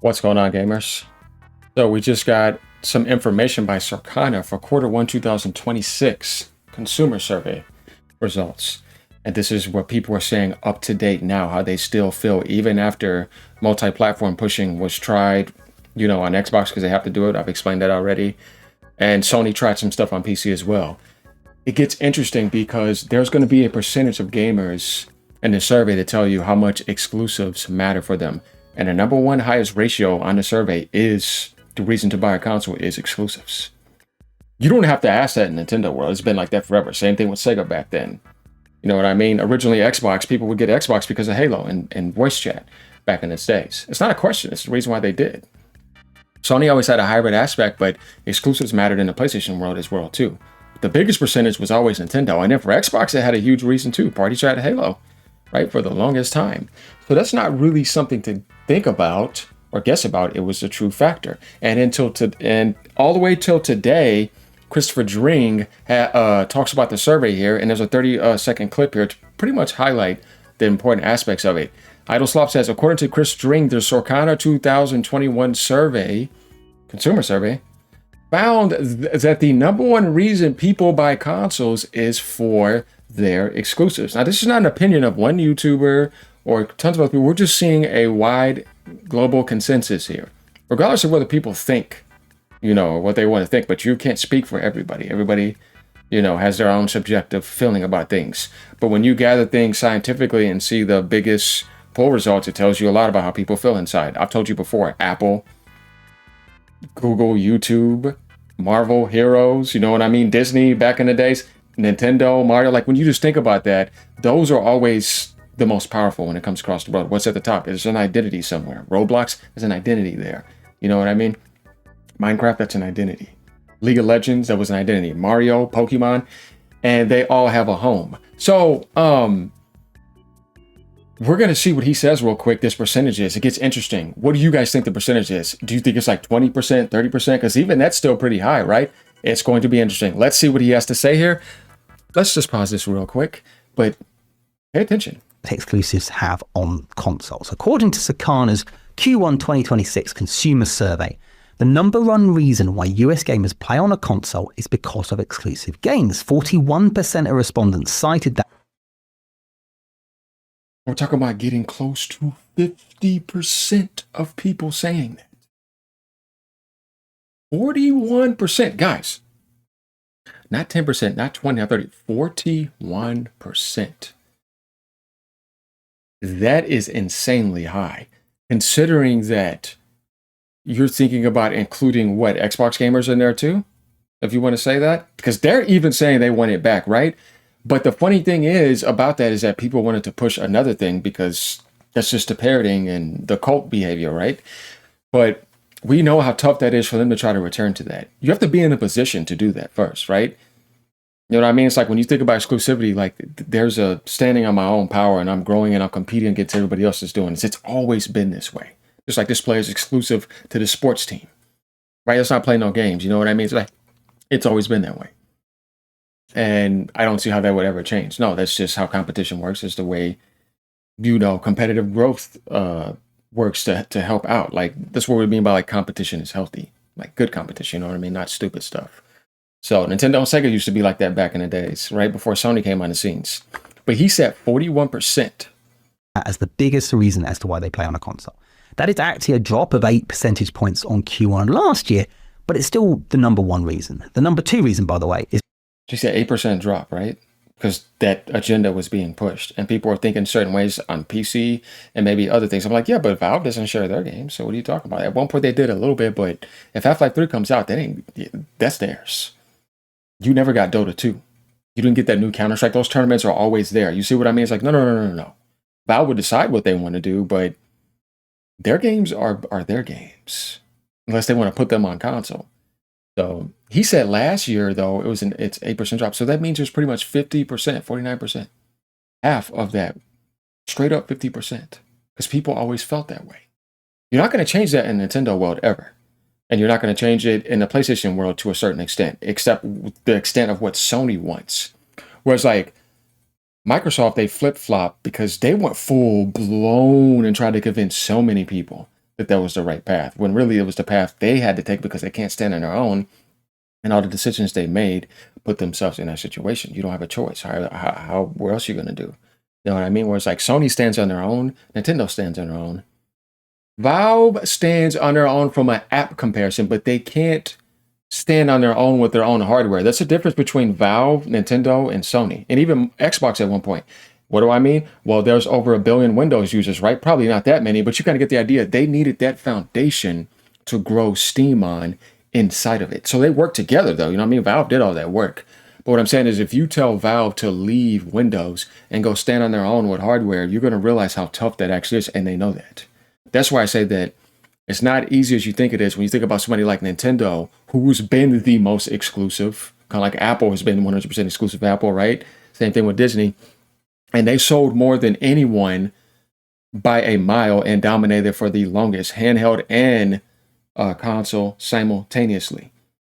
What's going on, gamers? So we just got some information by Circana for Q1 2026 consumer survey results. And this is what people are saying up to date now, how they still feel even after multi-platform pushing was tried, on Xbox because they have to do it. I've explained that already. And Sony tried some stuff on PC as well. It gets interesting because there's going to be a percentage of gamers in the survey to tell you how much exclusives matter for them. And the number one highest ratio on the survey is the reason to buy a console is exclusives. You don't have to ask that in Nintendo world. It's been like that forever. Same thing with Sega back then. You know what I mean? Originally Xbox, people would get Xbox because of Halo and voice chat back in its days. It's not a question. It's the reason why they did. Sony always had a hybrid aspect, but exclusives mattered in the PlayStation world as well too. The biggest percentage was always Nintendo. And then for Xbox, it had a huge reason too. Party chat Halo, right? For the longest time. So that's not really something to think about or guess about. It was a true factor. And all the way till today, Christopher Dring talks about the survey here, and there's a 30-second clip here to pretty much highlight the important aspects of it. Idleslop says, according to Chris Dring, the Circana 2021 survey, consumer survey, found that the number one reason people buy consoles is for their exclusives. Now, this is not an opinion of one YouTuber or tons of other people. We're just seeing a wide global consensus here, regardless of whether people think, what they want to think, but you can't speak for everybody. Everybody, has their own subjective feeling about things. But when you gather things scientifically and see the biggest poll results, it tells you a lot about how people feel inside. I've told you before, Apple, Google, YouTube, Marvel, Heroes, you know what I mean? Disney back in the days, Nintendo, Mario, like when you just think about that, those are always the most powerful when it comes across the world. What's at the top? There's an identity somewhere. Roblox, there's an identity there. You know what I mean? Minecraft, that's an identity. League of Legends, that was an identity. Mario, Pokemon, and they all have a home. So, we're going to see what he says real quick, this percentage is. It gets interesting. What do you guys think the percentage is? Do you think it's like 20%, 30%? Because even that's still pretty high, right? It's going to be interesting. Let's see what he has to say here. Let's just pause this real quick, but pay attention. Exclusives have on consoles. According to Circana's Q1 2026 consumer survey, the number one reason why US gamers play on a console is because of exclusive games. 41% of respondents cited that. We're talking about getting close to 50% of people saying that. 41%, guys. Not 10%, not 20, not 30, 41%. That is insanely high, considering that you're thinking about including what, Xbox gamers in there too? If you want to say that, because they're even saying they want it back, right? But the funny thing is about that is that people wanted to push another thing because that's just the parroting and the cult behavior, right? But we know how tough that is for them to try to return to that. You have to be in a position to do that first, right? You know what I mean? It's like when you think about exclusivity, like there's a standing on my own power and I'm growing and I'm competing against everybody else that's doing this. It's always been this way. Just like this player is exclusive to the sports team, right? It's not playing no games. You know what I mean? It's like, it's always been that way. And I don't see how that would ever change. No, that's just how competition works. It's the way, competitive growth works to help out. Like, that's what we mean by like competition is healthy. Like good competition, you know what I mean? Not stupid stuff. So Nintendo and Sega used to be like that back in the days, right? Before Sony came on the scenes. But he said 41%. As the biggest reason as to why they play on a console. That is actually a drop of 8 percentage points on Q1 last year, but it's still the number one reason. The number two reason, by the way, is... She said 8% drop, right? Because that agenda was being pushed and people were thinking certain ways on PC and maybe other things. I'm like, yeah, but Valve doesn't share their games. So what are you talking about? At one point they did a little bit, but if Half-Life 3 comes out, that's theirs. You never got Dota 2. You didn't get that new Counter-Strike. Those tournaments are always there. You see what I mean? It's like, no. Valve would decide what they want to do, but their games are their games. Unless they want to put them on console. So he said last year, though, it's 8% drop. So that means there's pretty much 50%, 49%. Half of that. Straight up 50%. Because people always felt that way. You're not going to change that in the Nintendo world ever. And you're not going to change it in the PlayStation world to a certain extent. Except the extent of what Sony wants. Whereas like Microsoft, they flip-flop because they went full blown and tried to convince so many people that was the right path, when really it was the path they had to take because they can't stand on their own. And all the decisions they made put themselves in that situation. You don't have a choice. What else are you going to do? You know what I mean? Where it's like Sony stands on their own, Nintendo stands on their own. Valve stands on their own from an app comparison, but they can't stand on their own with their own hardware. That's the difference between Valve, Nintendo, and Sony, and even Xbox at one point. What do I mean? Well, there's over 1 billion Windows users, right? Probably not that many, but you kind of get the idea. They needed that foundation to grow Steam on inside of it. So they work together, though. You know what I mean? Valve did all that work. But what I'm saying is, if you tell Valve to leave Windows and go stand on their own with hardware, you're going to realize how tough that actually is, and they know that. That's why I say that it's not easy as you think it is when you think about somebody like Nintendo, who's been the most exclusive, kind of like Apple has been 100% exclusive Apple, right? Same thing with Disney. And they sold more than anyone by a mile and dominated for the longest, handheld and console simultaneously.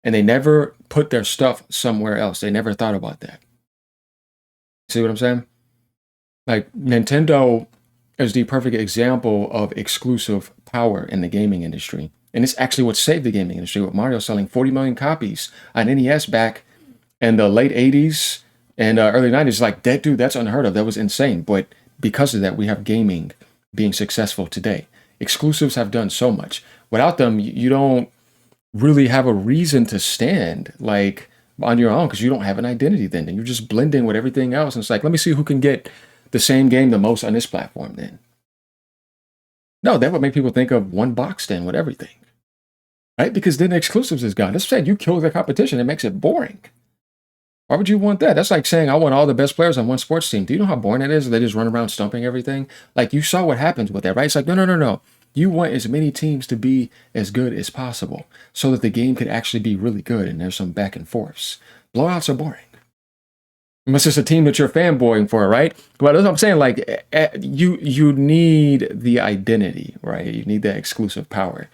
And they never put their stuff somewhere else. They never thought about that. See what I'm saying? Like, Nintendo is the perfect example of exclusive power in the gaming industry. And it's actually what saved the gaming industry, with Mario selling 40 million copies on NES back in the late 80s and early 90s. Like, that, dude, that's unheard of. That was insane. But because of that, we have gaming being successful today. Exclusives have done so much. Without them, you don't really have a reason to stand like on your own, because you don't have an identity then. And you're just blending with everything else. And it's like, let me see who can get the same game the most on this platform then. No, that would make people think of one box then with everything. Right? Because then the exclusives is gone. That's said, you kill the competition. It makes it boring. Why would you want that? That's like saying I want all the best players on one sports team. Do you know how boring that is? They just run around stumping everything. Like, you saw what happens with that, right? It's like, no. You want as many teams to be as good as possible so that the game could actually be really good and there's some back and forths. Blowouts are boring. Unless it's a team that you're fanboying for, right? But that's what I'm saying. Like, you need the identity, right? You need that exclusive power.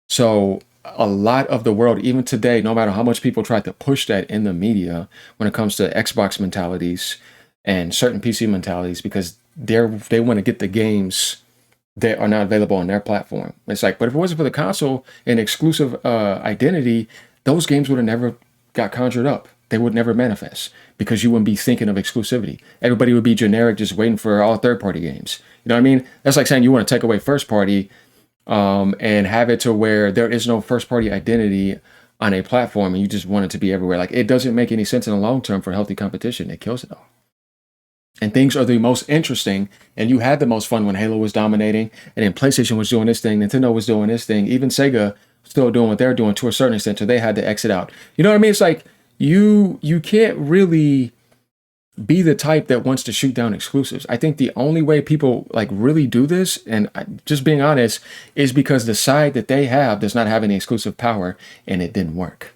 So a lot of the world, even today, no matter how much people try to push that in the media when it comes to Xbox mentalities and certain PC mentalities, because they want to get the games that are not available on their platform. It's like, but if it wasn't for the console and exclusive identity, those games would have never got conjured up. They would never manifest because you wouldn't be thinking of exclusivity. Everybody would be generic, just waiting for all third-party games. You know what I mean? That's like saying you want to take away first-party and have it to where there is no first-party identity on a platform and you just want it to be everywhere. Like, it doesn't make any sense in the long term for healthy competition. It kills it all. And things are the most interesting, and you had the most fun when Halo was dominating, and then PlayStation was doing this thing, Nintendo was doing this thing, even Sega still doing what they're doing to a certain extent, so they had to exit out. You know what I mean? It's like, you can't really be the type that wants to shoot down exclusives. I think the only way people like really do this, and just being honest, is because the side that they have does not have any exclusive power, and it didn't work.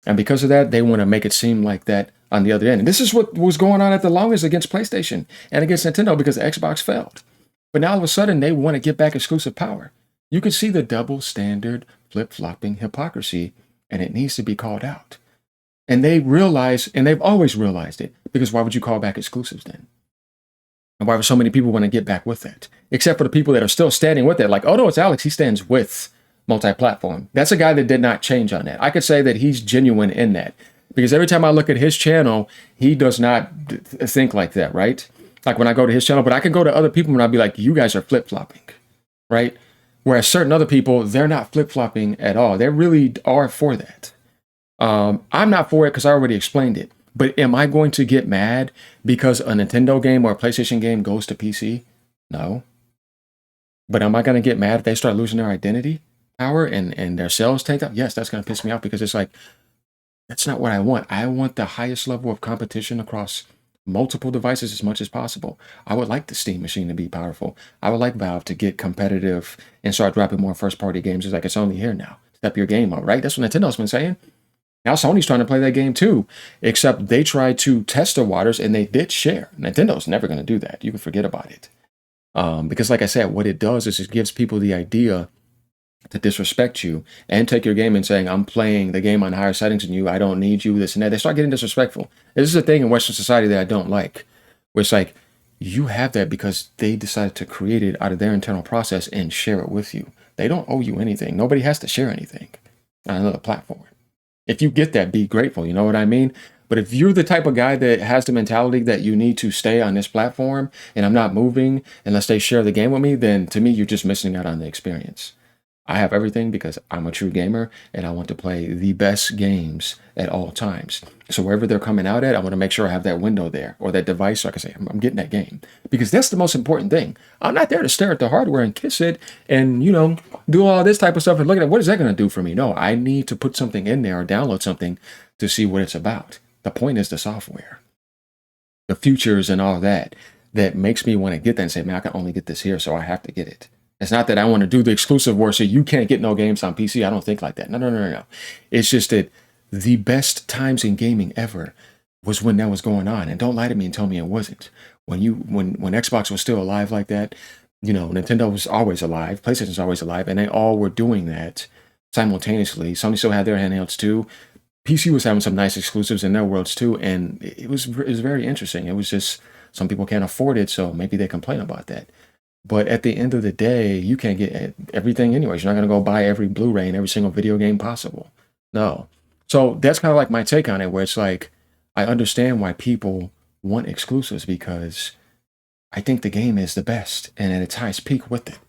And because of that, they want to make it seem like that on the other end. And this is what was going on at the longest against PlayStation and against Nintendo, because Xbox failed. But now all of a sudden, they want to get back exclusive power. You can see the double standard, flip-flopping hypocrisy, and it needs to be called out. And they realize, and they've always realized it, because why would you call back exclusives then? And why would so many people want to get back with that? Except for the people that are still standing with it. Like, oh no, it's Alex. He stands with multi-platform. That's a guy that did not change on that. I could say that he's genuine in that. Because every time I look at his channel, he does not think like that, right? Like when I go to his channel, but I can go to other people and I'll be like, you guys are flip-flopping, right? Whereas certain other people, they're not flip-flopping at all. They really are for that. I'm not for it because I already explained it. But am I going to get mad because a Nintendo game or a PlayStation game goes to PC? No. But am I going to get mad if they start losing their identity power and their sales take up? Yes, that's going to piss me off, because it's like, that's not what I want. I want the highest level of competition across multiple devices as much as possible. I would like the Steam machine to be powerful. I would like Valve to get competitive and start dropping more first-party games. It's like, it's only here now. Step your game up, right? That's what Nintendo's been saying. Now Sony's trying to play that game too, except they tried to test the waters and they did share. Nintendo's never going to do that. You can forget about it. Because like I said, what it does is it gives people the idea to disrespect you and take your game and saying, I'm playing the game on higher settings than you. I don't need you, this and that. They start getting disrespectful. This is a thing in Western society that I don't like, where it's like, You have that because they decided to create it out of their internal process and share it with you. They don't owe you anything. Nobody has to share anything on another platform. If you get that, be grateful. You know what I mean? But if you're the type of guy that has the mentality that you need to stay on this platform and I'm not moving unless they share the game with me, then to me, you're just missing out on the experience. I have everything because I'm a true gamer and I want to play the best games at all times. So wherever they're coming out at, I want to make sure I have that window there or that device so I can say, I'm getting that game. Because that's the most important thing. I'm not there to stare at the hardware and kiss it and, do all this type of stuff and look at it. What is that going to do for me? No, I need to put something in there or download something to see what it's about. The point is the software, the futures and all that makes me want to get that and say, man, I can only get this here, so I have to get it. It's not that I want to do the exclusive war, so you can't get no games on PC. I don't think like that. No. It's just that the best times in gaming ever was when that was going on. And don't lie to me and tell me it wasn't. When Xbox was still alive like that, Nintendo was always alive, PlayStation was always alive, and they all were doing that simultaneously. Sony still had their handhelds too. PC was having some nice exclusives in their worlds too, and it was very interesting. It was just some people can't afford it, so maybe they complain about that. But at the end of the day, you can't get everything anyways. You're not going to go buy every Blu-ray and every single video game possible. No. So that's kind of like my take on it, where it's like, I understand why people want exclusives because I think the game is the best and at its highest peak with it.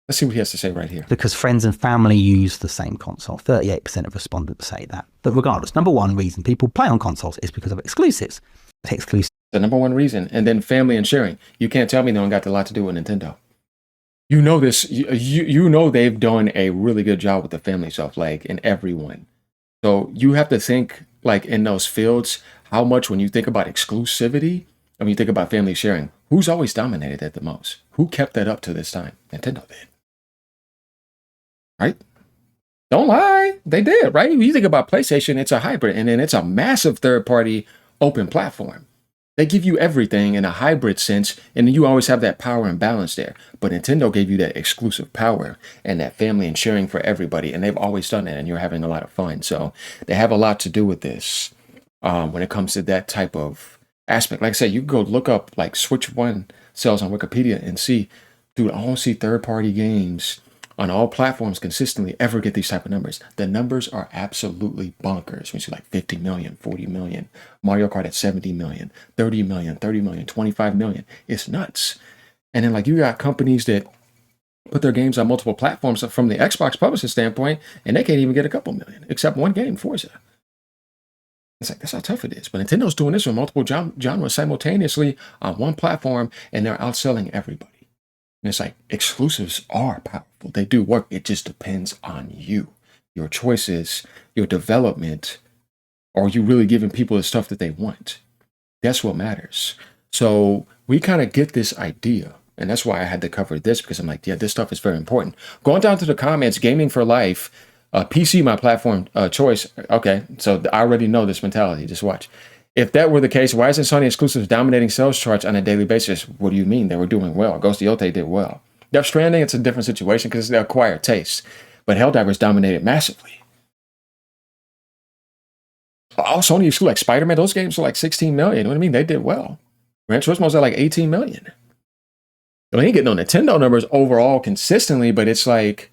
Let's see what he has to say right here. Because friends and family use the same console. 38% of respondents say that. But regardless, number one reason people play on consoles is because of exclusives. The number one reason. And then family and sharing. You can't tell me no one got a lot to do with Nintendo. You know this. You know they've done a really good job with the family stuff, like in everyone. So you have to think like in those fields, how much when you think about exclusivity, and when you think about family sharing, who's always dominated that the most? Who kept that up to this time? Nintendo did. Right? Don't lie. They did, right? When you think about PlayStation, it's a hybrid, and then it's a massive third-party open platform. They give you everything in a hybrid sense, and you always have that power and balance there. But Nintendo gave you that exclusive power and that family and sharing for everybody, and they've always done that, and you're having a lot of fun. So they have a lot to do with this when it comes to that type of aspect. Like I said, you can go look up like Switch 1 sales on Wikipedia and see, dude, I don't see third-party games on all platforms consistently ever get these type of numbers. The numbers are absolutely bonkers. We see like 50 million, 40 million, Mario Kart at 70 million, 30 million, 30 million, 25 million. It's nuts. And then like you got companies that put their games on multiple platforms from the Xbox publisher standpoint, and they can't even get a couple million, except one game, Forza. It's like, that's how tough it is. But Nintendo's doing this with multiple genres simultaneously on one platform, and they're outselling everybody. And it's like, exclusives are powerful. They do work. It just depends on you, your choices, your development. Are you really giving people the stuff that they want? That's what matters. So we kind of get this idea. And that's why I had to cover this, because I'm like, yeah, this stuff is very important. Going down to the comments, gaming for life, PC, my platform choice. Okay, so I already know this mentality. Just watch. If that were the case, why isn't Sony exclusives dominating sales charts on a daily basis? What do you mean? They were doing well. Ghost of Yotei did well. Death Stranding, it's a different situation because it's the acquired taste. But Helldivers dominated massively. All Sony exclusive, like Spider-Man, those games were like 16 million. You know what I mean? They did well. Gran Turismo's at like 18 million. They ain't getting no Nintendo numbers overall consistently, but it's like,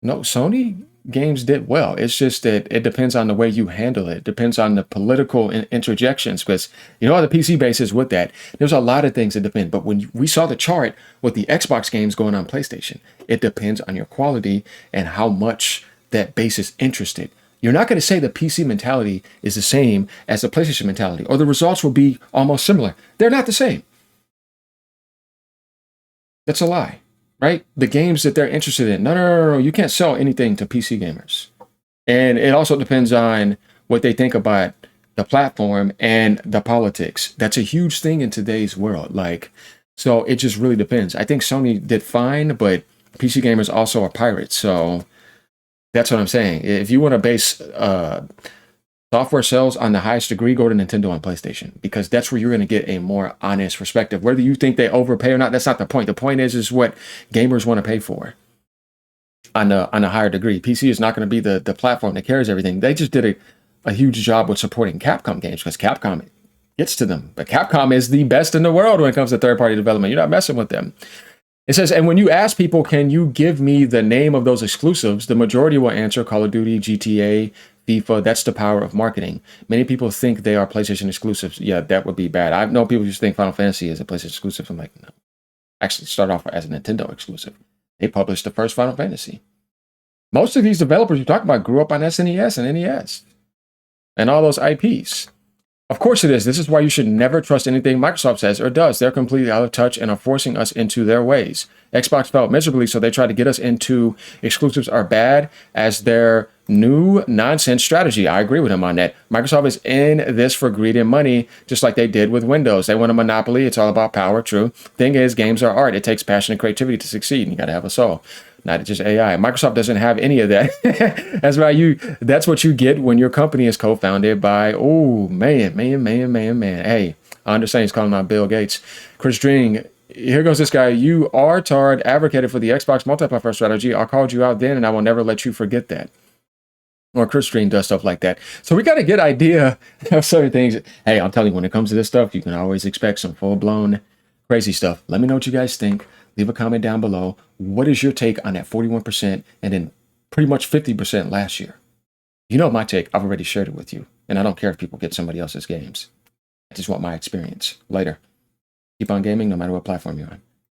no, Sony games did well. It's just that it depends on the way you handle it. It depends on the political interjections, because you know how the PC base is with that. There's a lot of things that depend. But when we saw the chart with the Xbox games going on PlayStation, it depends on your quality and how much that base is interested. You're not going to say the PC mentality is the same as the PlayStation mentality, or the results will be almost similar. They're not the same. That's a lie. Right? The games that they're interested in. No. You can't sell anything to PC gamers. And it also depends on what they think about the platform and the politics. That's a huge thing in today's world. Like, so it just really depends. I think Sony did fine, but PC gamers also are pirates. So that's what I'm saying. If you want to base software sales on the highest degree, go to Nintendo and PlayStation, because that's where you're going to get a more honest perspective. Whether you think they overpay or not, that's not the point. The point is what gamers want to pay for on a higher degree. PC is not going to be the platform that carries everything. They just did a huge job with supporting Capcom games, because Capcom gets to them. But Capcom is the best in the world when it comes to third-party development. You're not messing with them. It says, and when you ask people, can you give me the name of those exclusives? The majority will answer Call of Duty, GTA, FIFA. That's the power of marketing. Many people think they are PlayStation exclusives. Yeah, that would be bad. I know people just think Final Fantasy is a PlayStation exclusive. I'm like, no. Actually, start off as a Nintendo exclusive. They published the first Final Fantasy. Most of these developers you talk about grew up on SNES and NES and all those IPs. Of course it is. This is why you should never trust anything Microsoft says or does. They're completely out of touch and are forcing us into their ways. Xbox felt miserably, so they tried to get us into exclusives are bad as their new nonsense strategy. I agree with him on that. Microsoft is in this for greed and money, just like they did with Windows. They want a monopoly. It's all about power, true. Thing is, games are art. It takes passion and creativity to succeed, and you got to have a soul. Not just AI. Microsoft doesn't have any of that. That's what you get when your company is co-founded by, oh, man. Hey, I understand he's calling out Bill Gates. Chris Dring, here goes this guy. You are tard advocated for the Xbox multi-platform strategy. I called you out then, and I will never let you forget that. Or Chris Dring does stuff like that. So we got a good idea of certain things. Hey, I'm telling you, when it comes to this stuff, you can always expect some full-blown crazy stuff. Let me know what you guys think. Leave a comment down below. What is your take on that 41% and then pretty much 50% last year? You know my take. I've already shared it with you. And I don't care if people get somebody else's games. I just want my experience. Later. Keep on gaming no matter what platform you're on.